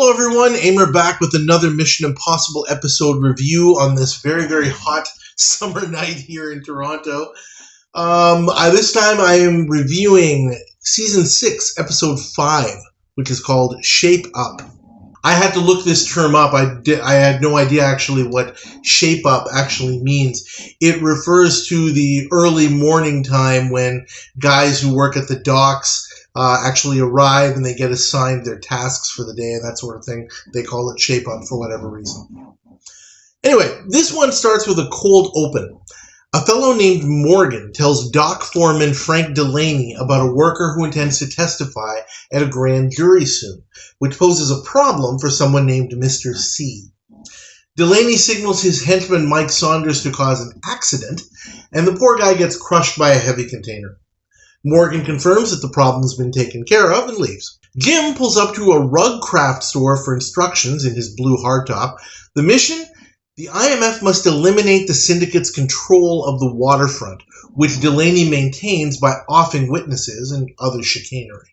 Hello everyone, Aimer back with another Mission Impossible episode review on this very, very hot summer night here in Toronto. This time I am reviewing Season 6, Episode 5, which is called Shape Up. I had to look this term up. I had no idea actually what shape up actually means. It refers to the early morning time when guys who work at the docks actually arrive and they get assigned their tasks for the day and that sort of thing. They call it shape up for whatever reason. Anyway, this one starts with a cold open. A fellow named Morgan tells dock foreman Frank Delaney about a worker who intends to testify at a grand jury soon, which poses a problem for someone named Mr. C. Delaney signals his henchman Mike Saunders to cause an accident, and the poor guy gets crushed by a heavy container. Morgan confirms that the problem's been taken care of and leaves. Jim pulls up to a rug craft store for instructions in his blue hardtop. The mission? The IMF must eliminate the syndicate's control of the waterfront, which Delaney maintains by offing witnesses and other chicanery.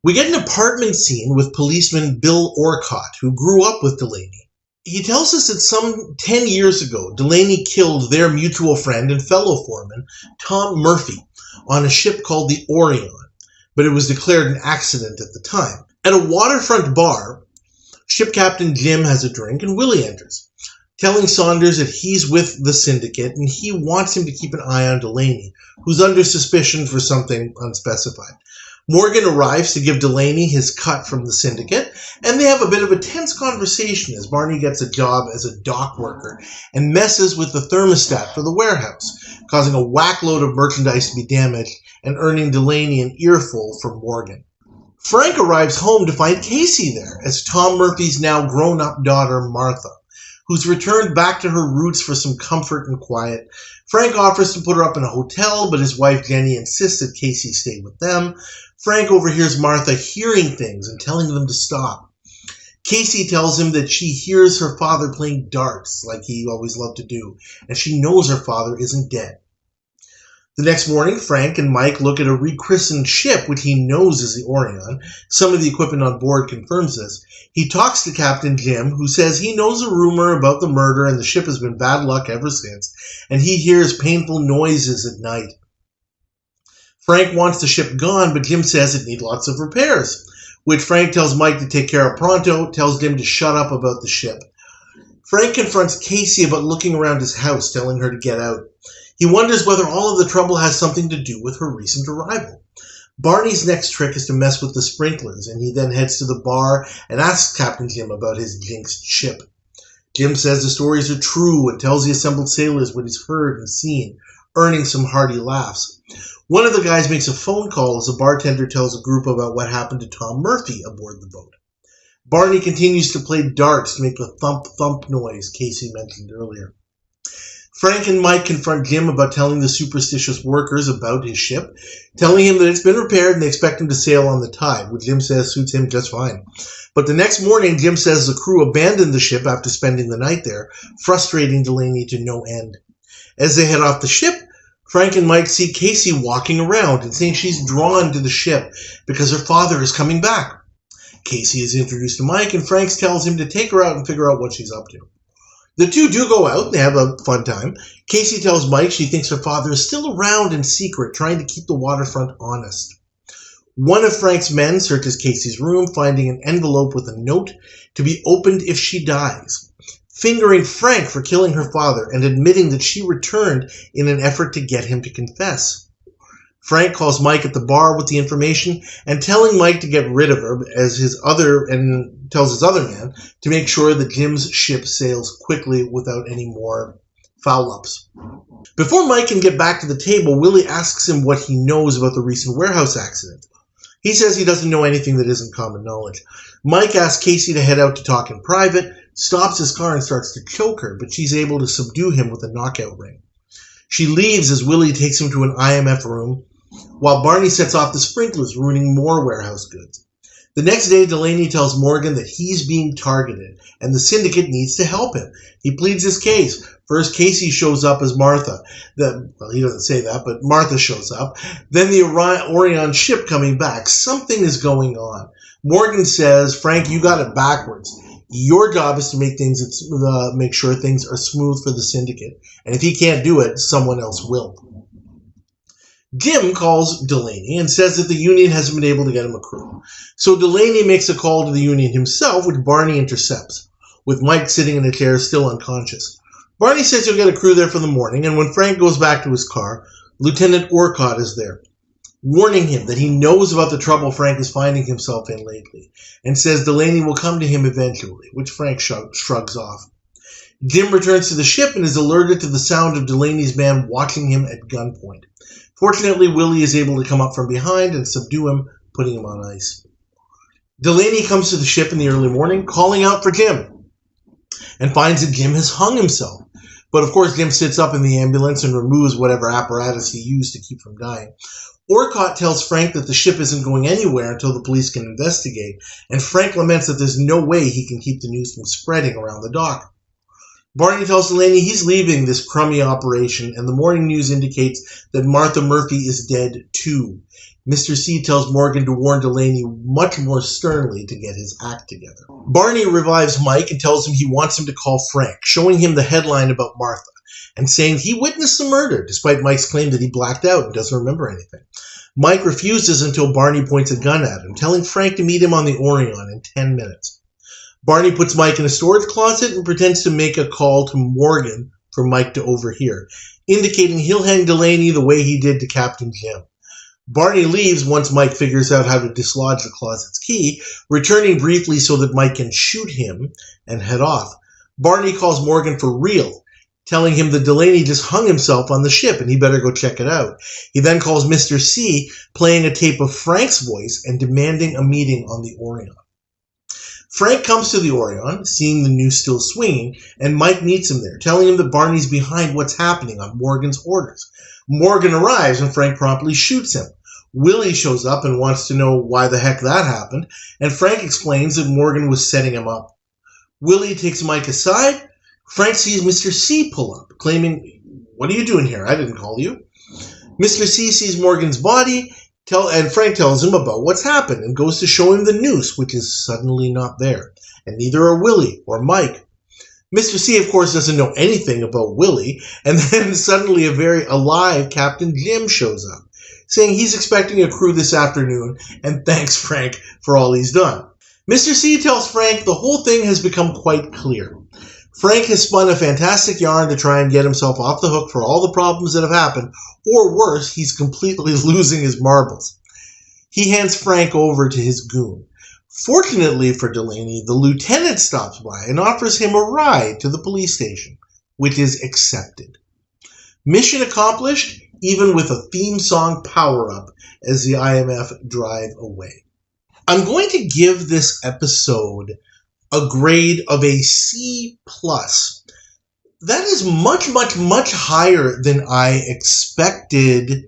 We get an apartment scene with policeman Bill Orcott, who grew up with Delaney. He tells us that some 10 years ago, Delaney killed their mutual friend and fellow foreman, Tom Murphy, on a ship called the Orion, but it was declared an accident at the time. At a waterfront bar, ship captain Jim has a drink and Willie enters, telling Saunders that he's with the syndicate and he wants him to keep an eye on Delaney, who's under suspicion for something unspecified. Morgan arrives to give Delaney his cut from the syndicate, and they have a bit of a tense conversation as Barney gets a job as a dock worker and messes with the thermostat for the warehouse, causing a whackload of merchandise to be damaged and earning Delaney an earful from Morgan. Frank arrives home to find Casey there as Tom Murphy's now grown-up daughter Martha, who's returned back to her roots for some comfort and quiet. Frank offers to put her up in a hotel, but his wife Jenny insists that Casey stay with them. Frank overhears Martha hearing things and telling them to stop. Casey tells him that she hears her father playing darts like he always loved to do, and she knows her father isn't dead. The next morning, Frank and Mike look at a rechristened ship, which he knows is the Orion. Some of the equipment on board confirms this. He talks to Captain Jim, who says he knows a rumor about the murder and the ship has been bad luck ever since, and he hears painful noises at night. Frank wants the ship gone, but Jim says it needs lots of repairs, which Frank tells Mike to take care of pronto, tells Jim to shut up about the ship. Frank confronts Casey about looking around his house, telling her to get out. He wonders whether all of the trouble has something to do with her recent arrival. Barney's next trick is to mess with the sprinklers, and he then heads to the bar and asks Captain Jim about his jinxed ship. Jim says the stories are true and tells the assembled sailors what he's heard and seen, earning some hearty laughs. One of the guys makes a phone call as a bartender tells a group about what happened to Tom Murphy aboard the boat. Barney continues to play darts to make the thump-thump noise Casey mentioned earlier. Frank and Mike confront Jim about telling the superstitious workers about his ship, telling him that it's been repaired and they expect him to sail on the tide, which Jim says suits him just fine. But the next morning, Jim says the crew abandoned the ship after spending the night there, frustrating Delaney to no end. As they head off the ship, Frank and Mike see Casey walking around and saying she's drawn to the ship because her father is coming back. Casey is introduced to Mike, and Frank tells him to take her out and figure out what she's up to. The two do go out and they have a fun time. Casey tells Mike she thinks her father is still around in secret, trying to keep the waterfront honest. One of Frank's men searches Casey's room, finding an envelope with a note to be opened if she dies, fingering Frank for killing her father and admitting that she returned in an effort to get him to confess. Frank calls Mike at the bar with the information and telling Mike to get rid of her and tells his other man to make sure that Jim's ship sails quickly without any more foul-ups. Before Mike can get back to the table, Willie asks him what he knows about the recent warehouse accident. He says he doesn't know anything that isn't common knowledge. Mike asks Casey to head out to talk in private, stops his car and starts to choke her, but she's able to subdue him with a knockout ring. She leaves as Willie takes him to an IMF room, while Barney sets off the sprinklers, ruining more warehouse goods. The next day, Delaney tells Morgan that he's being targeted, and the syndicate needs to help him. He pleads his case. First, Casey shows up as Martha. He doesn't say that, but Martha shows up. Then the Orion ship coming back. Something is going on. Morgan says, Frank, you got it backwards. Your job is to make sure things are smooth for the syndicate. And if he can't do it, someone else will. Jim calls Delaney and says that the Union hasn't been able to get him a crew. So Delaney makes a call to the Union himself, which Barney intercepts, with Mike sitting in a chair still unconscious. Barney says he'll get a crew there for the morning, and when Frank goes back to his car, Lieutenant Orcott is there, warning him that he knows about the trouble Frank is finding himself in lately, and says Delaney will come to him eventually, which Frank shrugs off. Jim returns to the ship and is alerted to the sound of Delaney's man watching him at gunpoint. Fortunately, Willie is able to come up from behind and subdue him, putting him on ice. Delaney comes to the ship in the early morning, calling out for Jim, and finds that Jim has hung himself. But of course, Jim sits up in the ambulance and removes whatever apparatus he used to keep from dying. Orcott tells Frank that the ship isn't going anywhere until the police can investigate, and Frank laments that there's no way he can keep the news from spreading around the dock. Barney tells Delaney he's leaving this crummy operation, and the morning news indicates that Martha Murphy is dead too. Mr. C tells Morgan to warn Delaney much more sternly to get his act together. Barney revives Mike and tells him he wants him to call Frank, showing him the headline about Martha, and saying he witnessed the murder, despite Mike's claim that he blacked out and doesn't remember anything. Mike refuses until Barney points a gun at him, telling Frank to meet him on the Orion in 10 minutes. Barney puts Mike in a storage closet and pretends to make a call to Morgan for Mike to overhear, indicating he'll hang Delaney the way he did to Captain Jim. Barney leaves once Mike figures out how to dislodge the closet's key, returning briefly so that Mike can shoot him and head off. Barney calls Morgan for real, telling him that Delaney just hung himself on the ship and he better go check it out. He then calls Mr. C, playing a tape of Frank's voice and demanding a meeting on the Orion. Frank comes to the Orion, seeing the noose still swinging, and Mike meets him there, telling him that Barney's behind what's happening on Morgan's orders. Morgan arrives and Frank promptly shoots him. Willie shows up and wants to know why the heck that happened, and Frank explains that Morgan was setting him up. Willie takes Mike aside. Frank sees Mr. C pull up, claiming, "What are you doing here? I didn't call you." Mr. C sees Morgan's body, and Frank tells him about what's happened and goes to show him the noose, which is suddenly not there, and neither are Willie or Mike. Mr. C, of course, doesn't know anything about Willie, and then suddenly a very alive Captain Jim shows up, saying he's expecting a crew this afternoon and thanks Frank for all he's done. Mr. C tells Frank the whole thing has become quite clear. Frank has spun a fantastic yarn to try and get himself off the hook for all the problems that have happened, or worse, he's completely losing his marbles. He hands Frank over to his goon. Fortunately for Delaney, the lieutenant stops by and offers him a ride to the police station, which is accepted. Mission accomplished, even with a theme song power-up as the IMF drive away. I'm going to give this episode a grade of a C+. That is much, much, much higher than I expected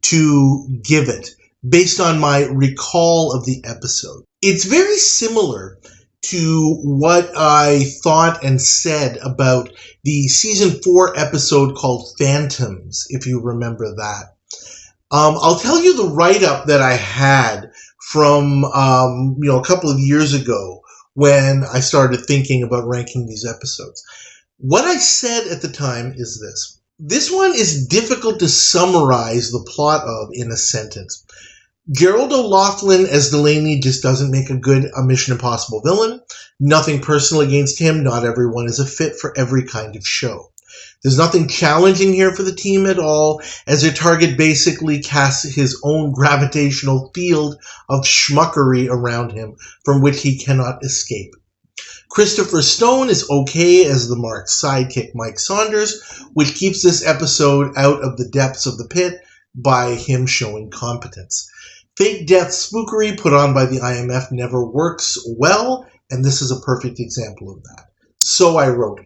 to give it, based on my recall of the episode. It's very similar to what I thought and said about the Season 4 episode called Phantoms, if you remember that. I'll tell you the write-up that I had from a couple of years ago when I started thinking about ranking these episodes. What I said at the time is this. This one is difficult to summarize the plot of in a sentence. Gerald O'Loughlin as Delaney just doesn't make a good Mission Impossible villain. Nothing personal against him. Not everyone is a fit for every kind of show. There's nothing challenging here for the team at all, as their target basically casts his own gravitational field of schmuckery around him, from which he cannot escape. Christopher Stone is okay as the marked sidekick Mike Saunders, which keeps this episode out of the depths of the pit by him showing competence. Fake death spookery put on by the IMF never works well, and this is a perfect example of that. So I wrote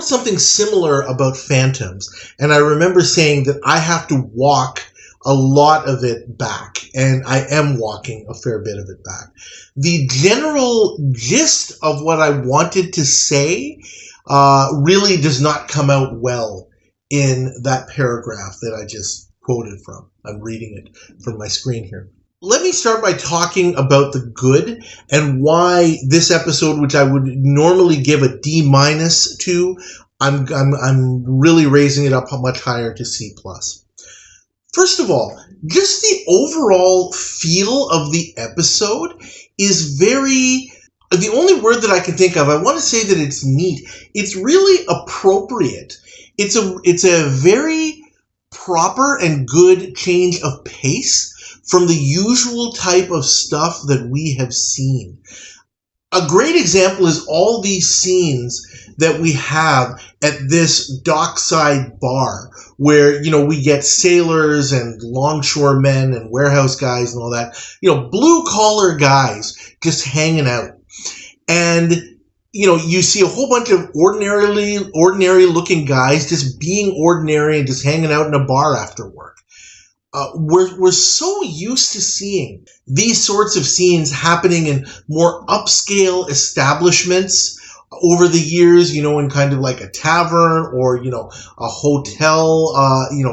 something similar about Phantoms, and I remember saying that I have to walk a lot of it back, and I am walking a fair bit of it back. The general gist of what I wanted to say really does not come out well in that paragraph that I just quoted from. I'm reading it from my screen here. Let me start by talking about the good and why this episode, which I would normally give a D- to, I'm really raising it up much higher to C+. First of all, just the overall feel of the episode is very... The only word that I can think of, I want to say that it's neat. It's really appropriate. It's a very proper and good change of pace from the usual type of stuff that we have seen. A great example is all these scenes that we have at this dockside bar where, we get sailors and longshoremen and warehouse guys and all that, blue-collar guys just hanging out. And, you see a whole bunch of ordinary-looking guys just being ordinary and just hanging out in a bar after work. We're so used to seeing these sorts of scenes happening in more upscale establishments over the years, in kind of like a tavern or, a hotel,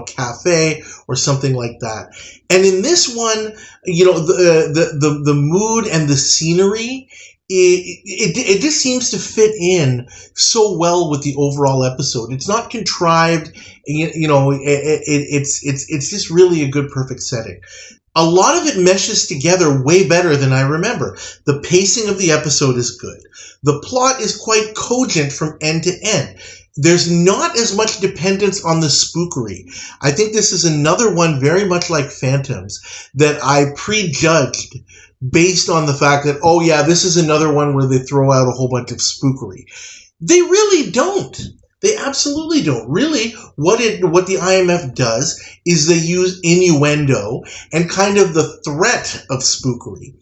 cafe or something like that. And in this one, the mood and the scenery, it just seems to fit in so well with the overall episode. It's not contrived, it's just really a good, perfect setting. A lot of it meshes together way better than I remember. The pacing of the episode is good. The plot is quite cogent from end to end. There's not as much dependence on the spookery. I think this is another one very much like Phantoms that I prejudged based on the fact that, oh yeah, this is another one where they throw out a whole bunch of spookery. They really don't. They absolutely don't. Really, what the IMF does is they use innuendo and kind of the threat of spookery.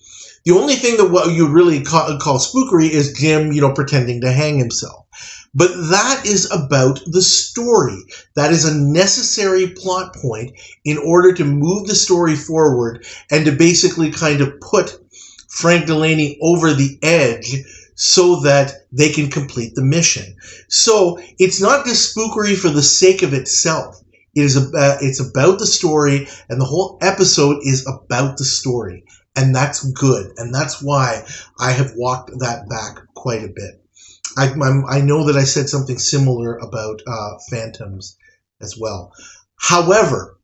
The only thing that what you really call spookery is Jim, pretending to hang himself. But that is about the story. That is a necessary plot point in order to move the story forward and to basically kind of put Frank Delaney over the edge so that they can complete the mission. So it's not just spookery for the sake of itself. It's about the story, and the whole episode is about the story. And that's good. And that's why I have walked that back quite a bit. I know that I said something similar about Phantoms as well. However,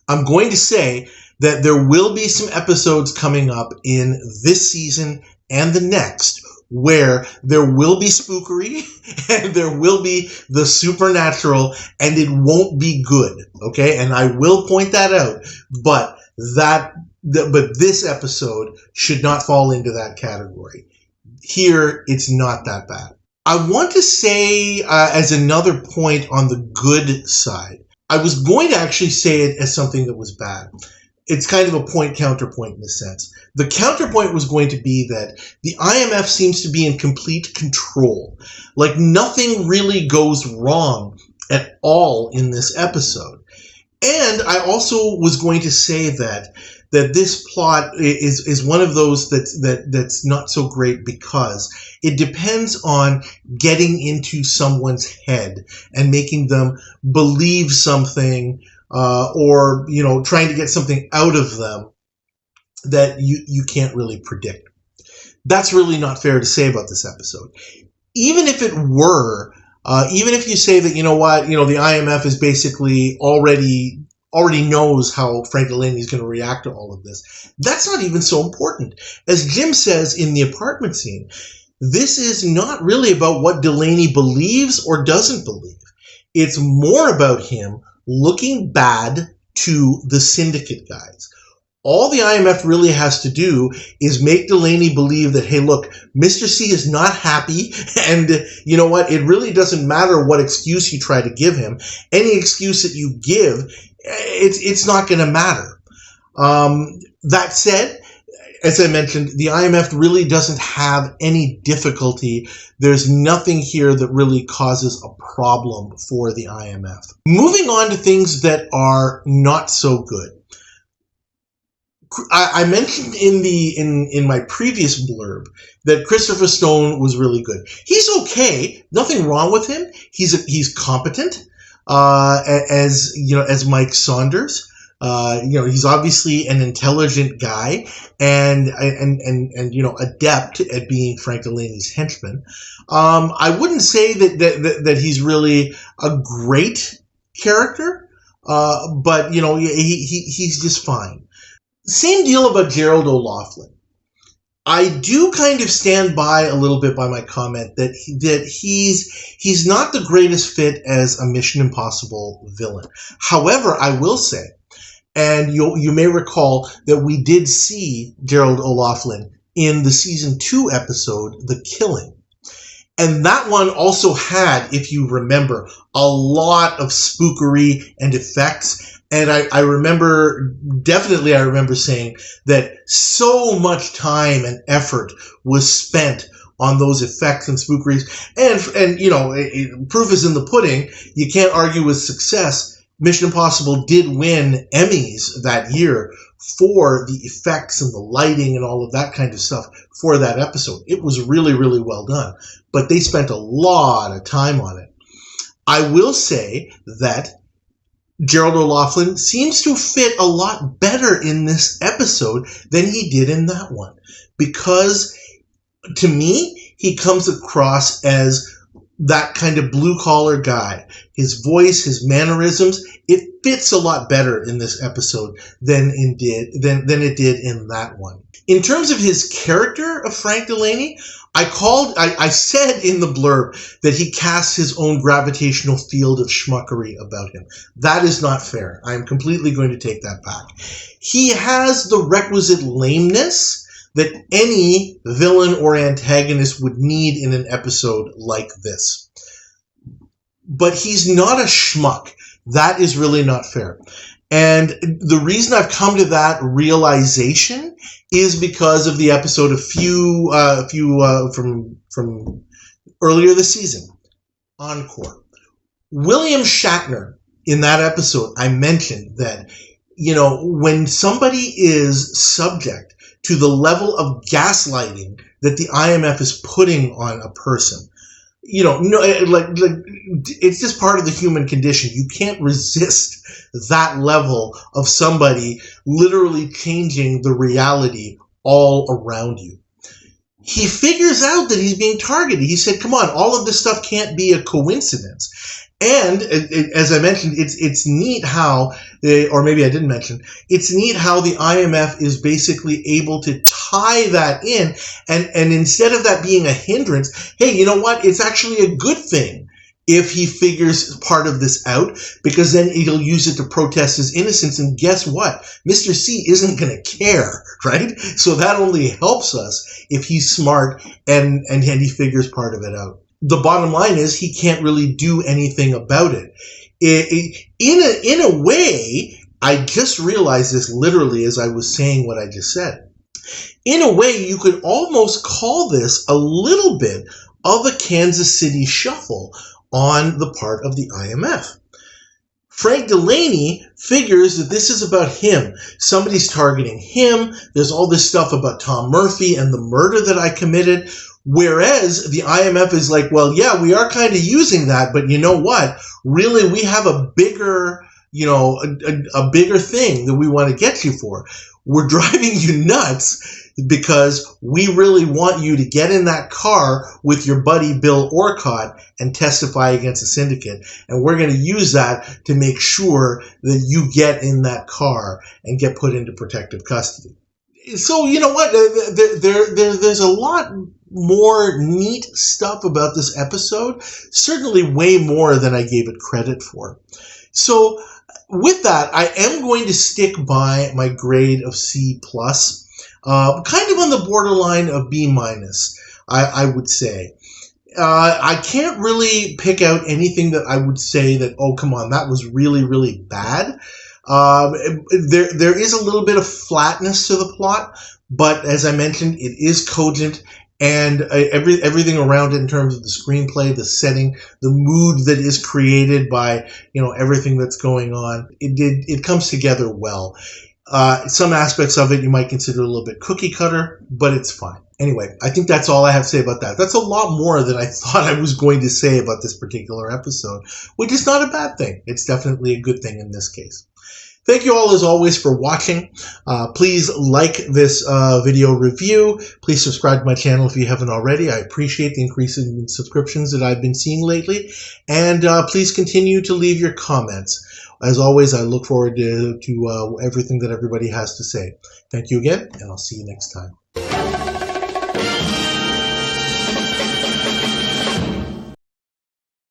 I'm going to say that there will be some episodes coming up in this season and the next where there will be spookery and there will be the supernatural, and it won't be good, okay? And I will point that out, but this episode should not fall into that category. Here, it's not that bad. I want to say, as another point on the good side, I was going to actually say it as something that was bad. It's kind of a point-counterpoint in a sense. The counterpoint was going to be that the IMF seems to be in complete control. Like, nothing really goes wrong at all in this episode. And I also was going to say that this plot is one of those that's not so great because it depends on getting into someone's head and making them believe something or trying to get something out of them that you can't really predict. That's really not fair to say about this episode. Even if it were, even if you say that, the IMF is basically already knows how Frank Delaney is going to react to all of this. That's not even so important. As Jim says in the apartment scene, this is not really about what Delaney believes or doesn't believe. It's more about him looking bad to the syndicate guys. All the IMF really has to do is make Delaney believe that, hey, look, Mr. C is not happy, and you know what? It really doesn't matter what excuse you try to give him. Any excuse that you give, it's not going to matter. That said, as I mentioned, the IMF really doesn't have any difficulty. There's nothing here that really causes a problem for the IMF. Moving on to things that are not so good. I mentioned in my previous blurb that Christopher Stone was really good. He's okay. Nothing wrong with him. He's competent as Mike Saunders. He's obviously an intelligent guy and adept at being Frank Delaney's henchman. I wouldn't say that he's really a great character, but he's just fine. Same deal about Gerald O'Loughlin. I do kind of stand by a little bit by my comment that he's not the greatest fit as a Mission Impossible villain. However, I will say, and you may recall that we did see Gerald O'Loughlin in the season 2 episode, The Killing. And that one also had, if you remember, a lot of spookery and effects. And I remember saying that so much time and effort was spent on those effects and spookeries. And proof is in the pudding. You can't argue with success. Mission Impossible did win Emmys that year for the effects and the lighting and all of that kind of stuff for that episode. It was really, really well done. But they spent a lot of time on it. I will say that Gerald O'Loughlin seems to fit a lot better in this episode than he did in that one. Because, to me, he comes across as that kind of blue-collar guy. His voice, his mannerisms, it fits a lot better in this episode than it did in that one. In terms of his character of Frank Delaney, I said in the blurb that he casts his own gravitational field of schmuckery about him. That is not fair. I am completely going to take that back. He has the requisite lameness that any villain or antagonist would need in an episode like this. But he's not a schmuck. That is really not fair. And the reason I've come to that realization is because of the episode from earlier this season, Encore. William Shatner, in that episode, I mentioned that, when somebody is subject to the level of gaslighting that the IMF is putting on a person, it's just part of the human condition. You can't resist that level of somebody literally changing the reality all around you. He figures out that he's being targeted. He said, come on, all of this stuff can't be a coincidence. And as I mentioned, it's neat how, or maybe I didn't mention, it's neat how the IMF is basically able to tie that in, and instead of that being a hindrance, hey, you know what? It's actually a good thing if he figures part of this out, because then he'll use it to protest his innocence. And guess what? Mr. C isn't going to care, right? So that only helps us if he's smart and he figures part of it out. The bottom line is he can't really do anything about it. In a way, I just realized this literally as I was saying what I just said. In a way, you could almost call this a little bit of a Kansas City shuffle on the part of the IMF. Frank Delaney figures that this is about him. Somebody's targeting him. There's all this stuff about Tom Murphy and the murder that I committed. Whereas the IMF is like, well, yeah, we are kind of using that, but you know what? Really, we have a bigger, a bigger thing that we want to get you for. We're driving you nuts because we really want you to get in that car with your buddy Bill Orcott and testify against the syndicate. And we're going to use that to make sure that you get in that car and get put into protective custody. So, you know what? There's a lot more neat stuff about this episode. Certainly way more than I gave it credit for. So, with that, I am going to stick by my grade of C+, kind of on the borderline of B-, I would say. I can't really pick out anything that I would say that, oh, come on, that was really, really bad. There is a little bit of flatness to the plot, but as I mentioned, it is cogent, and everything around it in terms of the screenplay, the setting, the mood that is created by everything that's going on, it comes together well. Some aspects of it you might consider a little bit cookie cutter, but it's fine. Anyway, I think that's all I have to say about that. That's a lot more than I thought I was going to say about this particular episode, which is not a bad thing. It's definitely a good thing in this case. Thank you all as always for watching. Please like this video review. Please subscribe to my channel if you haven't already. I appreciate the increase in subscriptions that I've been seeing lately. And please continue to leave your comments. As always, I look forward to everything that everybody has to say. Thank you again, and I'll see you next time.